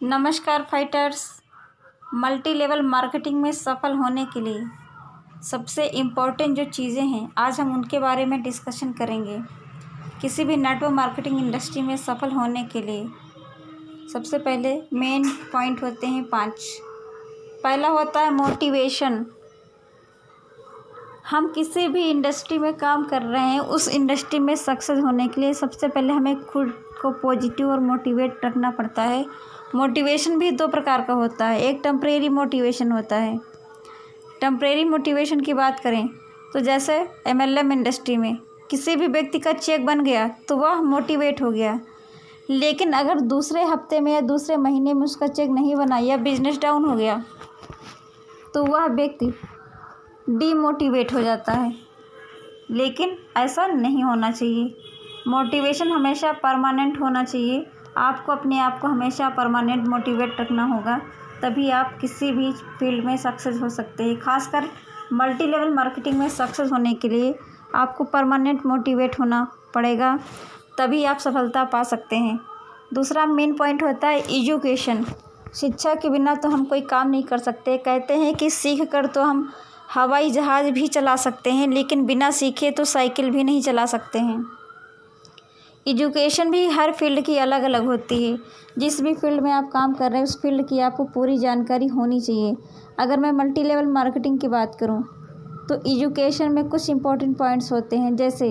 नमस्कार fighters. Multi level marketing में सफल होने के लिए सबसे इम्पोर्टेंट जो चीज़ें हैं आज हम उनके बारे में डिस्कशन करेंगे। किसी भी नेटवर्क मार्केटिंग इंडस्ट्री में सफल होने के लिए सबसे पहले मेन पॉइंट होते हैं 5। पहला होता है मोटिवेशन। हम किसी भी इंडस्ट्री में काम कर रहे हैं, उस इंडस्ट्री में सक्सेस होने के लिए सबसे पहले हमें खुद को पॉजिटिव और मोटिवेट रखना पड़ता है। मोटिवेशन भी 2 प्रकार का होता है। एक टेम्परेरी मोटिवेशन होता है। टेम्परेरी मोटिवेशन की बात करें तो जैसे एमएलएम इंडस्ट्री में किसी भी व्यक्ति का चेक बन गया तो वह मोटिवेट हो गया, लेकिन अगर दूसरे हफ्ते में या दूसरे महीने में उसका चेक नहीं बना या बिजनेस डाउन हो गया तो वह व्यक्ति डीमोटिवेट हो जाता है। लेकिन ऐसा नहीं होना चाहिए। मोटिवेशन हमेशा परमानेंट होना चाहिए। आपको अपने आप को हमेशा परमानेंट मोटिवेट रखना होगा, तभी आप किसी भी फील्ड में सक्सेस हो सकते हैं। खासकर मल्टी लेवल मार्केटिंग में सक्सेस होने के लिए आपको परमानेंट मोटिवेट होना पड़ेगा, तभी आप सफलता पा सकते हैं। दूसरा मेन पॉइंट होता है एजुकेशन। शिक्षा के बिना तो हम कोई काम नहीं कर सकते। कहते हैं कि सीख कर तो हम हवाई जहाज़ भी चला सकते हैं, लेकिन बिना सीखे तो साइकिल भी नहीं चला सकते हैं। एजुकेशन भी हर फील्ड की अलग अलग होती है। जिस भी फील्ड में आप काम कर रहे हैं उस फील्ड की आपको पूरी जानकारी होनी चाहिए। अगर मैं मल्टी लेवल मार्केटिंग की बात करूं तो एजुकेशन में कुछ इंपॉर्टेंट पॉइंट्स होते हैं। जैसे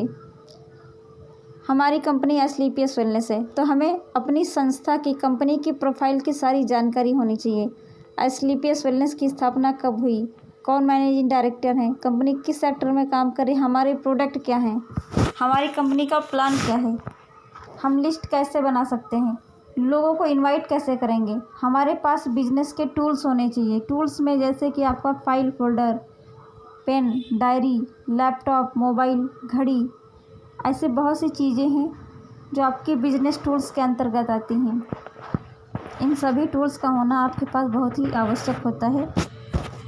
हमारी कंपनी एसलीपीएस वेलनेस है तो हमें अपनी संस्था की कंपनी की प्रोफाइल की सारी जानकारी होनी चाहिए। एसलीपीएस वेलनेस की स्थापना कब हुई, कौन मैनेजिंग डायरेक्टर हैं, कंपनी किस सेक्टर में काम कर रही है, हमारे प्रोडक्ट क्या हैं, हमारी कंपनी का प्लान क्या है, हम लिस्ट कैसे बना सकते हैं, लोगों को इनवाइट कैसे करेंगे। हमारे पास बिजनेस के टूल्स होने चाहिए। टूल्स में जैसे कि आपका file folder, pen, diary, laptop, mobile, घड़ी, ऐसे बहुत सी चीज़ें हैं जो आपके बिजनेस टूल्स के अंतर्गत आती हैं। इन सभी टूल्स का होना आपके पास बहुत ही आवश्यक होता है।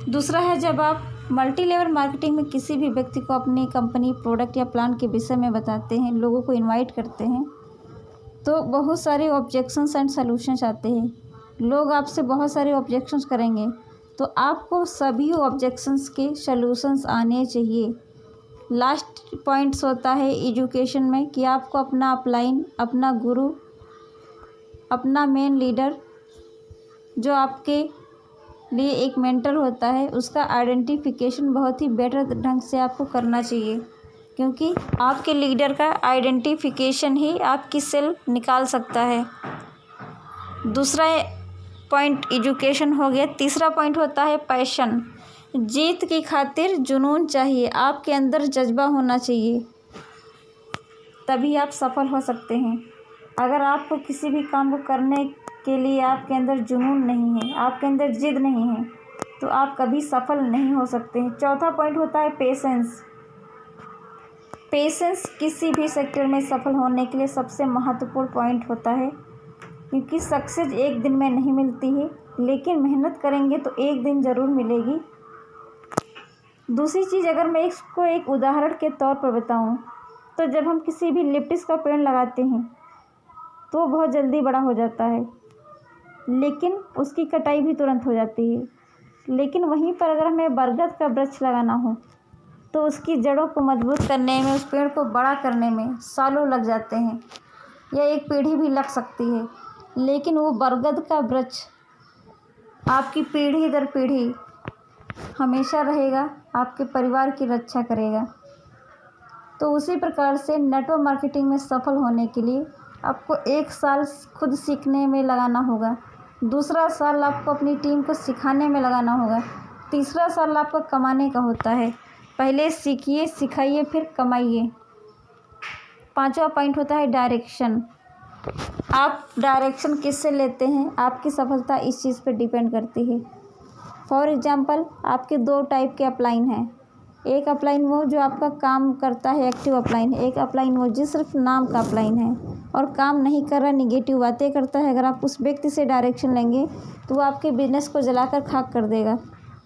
दूसरा है, जब आप मल्टी लेवल मार्केटिंग में किसी भी व्यक्ति को अपनी कंपनी, प्रोडक्ट या प्लान के विषय में बताते हैं, लोगों को इनवाइट करते हैं, तो बहुत सारे ऑब्जेक्शंस एंड सॉल्यूशंस आते हैं। लोग आपसे बहुत सारे ऑब्जेक्शंस करेंगे तो आपको सभी ऑब्जेक्शंस के सॉल्यूशंस आने चाहिए। लास्ट पॉइंट्स होता है एजुकेशन में कि आपको अपना अपलाइन, अपना गुरु, अपना मेन लीडर जो आपके लिए एक मेंटर होता है, उसका आइडेंटिफिकेशन बहुत ही बेटर ढंग से आपको करना चाहिए, क्योंकि आपके लीडर का आइडेंटिफिकेशन ही आपकी सेल निकाल सकता है। दूसरा पॉइंट एजुकेशन हो गया। तीसरा पॉइंट होता है पैशन। जीत की खातिर जुनून चाहिए, आपके अंदर जज्बा होना चाहिए, तभी आप सफल हो सकते हैं। अगर आपको किसी भी काम को करने के लिए आपके अंदर जुनून नहीं है, आपके अंदर जिद नहीं है, तो आप कभी सफल नहीं हो सकते हैं। चौथा पॉइंट होता है पेशेंस। पेशेंस किसी भी सेक्टर में सफल होने के लिए सबसे महत्वपूर्ण पॉइंट होता है, क्योंकि सक्सेस एक दिन में नहीं मिलती है, लेकिन मेहनत करेंगे तो एक दिन ज़रूर मिलेगी। दूसरी चीज़, अगर मैं इसको एक उदाहरण के तौर पर बताऊं तो जब हम किसी भी लिप्टिस का पेड़ लगाते हैं तो वो बहुत जल्दी बड़ा हो जाता है, लेकिन उसकी कटाई भी तुरंत हो जाती है। लेकिन वहीं पर अगर हमें बरगद का वृक्ष लगाना हो तो उसकी जड़ों को मजबूत करने में, उस पेड़ को बड़ा करने में सालों लग जाते हैं या एक पीढ़ी भी लग सकती है, लेकिन वो बरगद का वृक्ष आपकी पीढ़ी दर पीढ़ी हमेशा रहेगा, आपके परिवार की रक्षा करेगा। तो उसी प्रकार से नेटवर्क मार्केटिंग में सफल होने के लिए आपको 1 साल खुद सीखने में लगाना होगा, दूसरा साल आपको अपनी टीम को सिखाने में लगाना होगा, तीसरा साल आपको कमाने का होता है। पहले सीखिए, सिखाइए, फिर कमाइए। 5वां पॉइंट होता है डायरेक्शन। आप डायरेक्शन किससे लेते हैं, आपकी सफलता इस चीज़ पर डिपेंड करती है। फॉर एग्जांपल, आपके 2 टाइप के अपलाइन हैं। एक अपलाइन वो जो आपका काम करता है, एक्टिव अपलाइन। एक अपलाइन वो जो सिर्फ नाम का अपलाइन है और काम नहीं कर रहा, निगेटिव बातें करता है। अगर आप उस व्यक्ति से डायरेक्शन लेंगे तो वो आपके बिजनेस को जलाकर खाक कर देगा।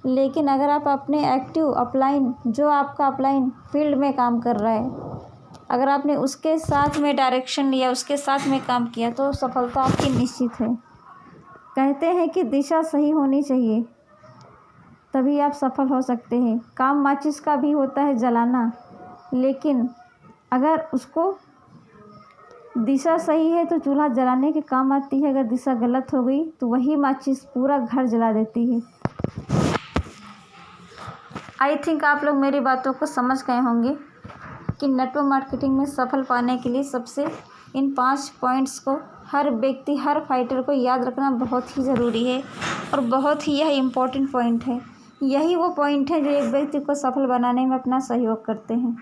लेकिन अगर आप अपने एक्टिव अपलाइन, जो आपका अपलाइन फील्ड में काम कर रहा है, अगर आपने उसके साथ में डायरेक्शन लिया, उसके साथ में काम किया, तो सफलता आपकी निश्चित है। कहते हैं कि दिशा सही होनी चाहिए, तभी आप सफल हो सकते हैं। काम माचिस का भी होता है जलाना, लेकिन अगर उसको दिशा सही है तो चूल्हा जलाने के काम आती है। अगर दिशा गलत हो गई तो वही माचिस पूरा घर जला देती है। आई थिंक आप लोग मेरी बातों को समझ गए होंगे कि नेटवर्क मार्केटिंग में सफल पाने के लिए सबसे इन 5 पॉइंट्स को हर व्यक्ति, हर फाइटर को याद रखना बहुत ही ज़रूरी है और बहुत ही यह इम्पोर्टेंट पॉइंट है। यही वो पॉइंट है जो एक व्यक्ति को सफल बनाने में अपना सहयोग करते हैं।